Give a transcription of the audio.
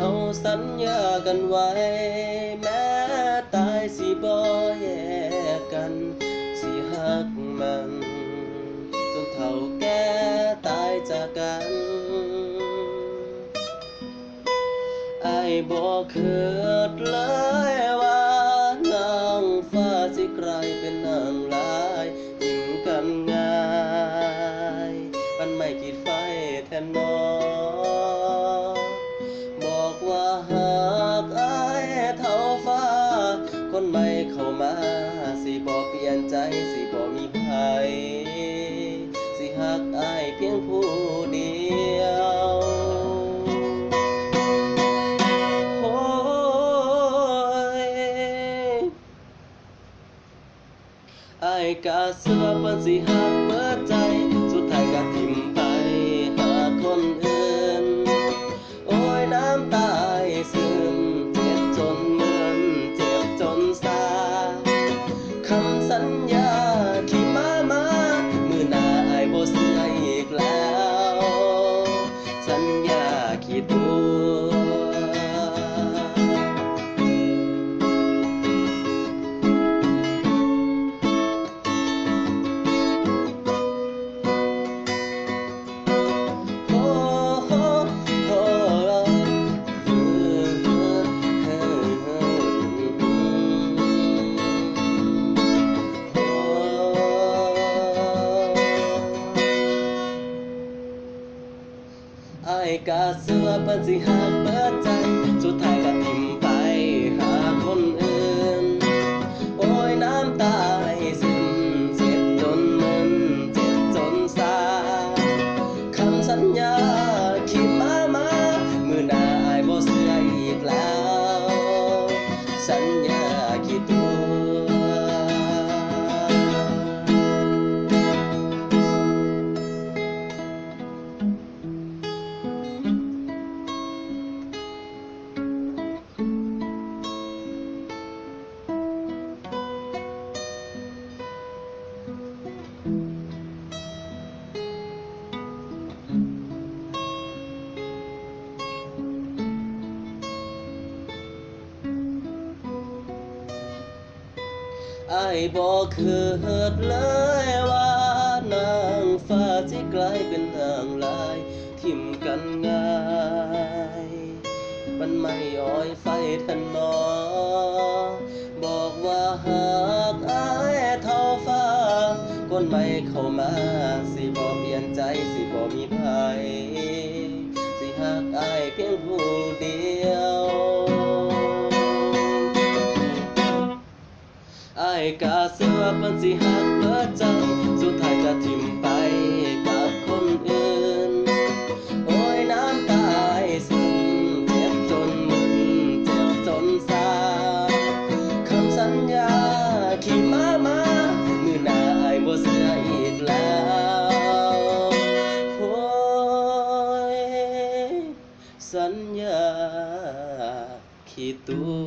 าสัญญากันไว้แม้ตายสิบ่แยกกันสิฮักมันจนเฒ่าแก่ตายจากกันอ้ายบ่คิดเลยว่านางฟ้าสิกลายเป็นนางร้ายทิ่มกันง่ายมันไม่ขีดไฟแทนน้องบอกว่าหากอ้ายเท่าฟ้าคนใหม่เข้ามาสิบ่เปลี่ยนใจสิบ่มีไผสิฮักอ้ายเพียงผู้เดียวโอ้ยอ้ายกะเสือเพิ่นสิฮักเบิดใจสุดท้ายก็ทิ่มไปหาคนอื่นโอ้ยน้ำตาอ้ายซึมเจ็บจนเหมือนเจ็บจนซาคำสัญญาที่มามื้อหน้าอ้ายบ่เชื่ออีกแล้วสัญญาขี้ตัวโอ้โอ้โอ้อ้ายกะเสือเพิ่นสิฮักเบิดใจสุดท้ายก็ทิ่มไปหาคนอื่นโอ้ยน้ำตาอ้ายซึมเจ็บจนมึนเจ็บจนซาคำสัญญาที่มามื้อหน้าอ้ายบ่เชื่ออีกแล้วสัญญาขี้ตัวอ้ายบ่คิดเลยว่านางฟ้าสิกลายเป็นนางร้ายทิ่มกันง่ายมันไม่อ้อยไฟทันนอบอกว่าหากอ้ายเท่าฟ้าคนใหม่เข้ามาสิบ่เปลี่ยนใจสิบ่มีไผสิฮักอ้ายเพียงผู้เดียวอ้ายกะเสือเพิ่นสิฮักเบิดใจสุดท้ายก็ทิ่มไปกับคนอื่นโอ้ยน้ำตาอ้ายซึมเจ็บจนมึนเจ็บจนซาคำสัญญาที่มามื้อหน้าอ้ายบ่เชื่ออีกแล้วโอ้ยสัญญาขี้ตัว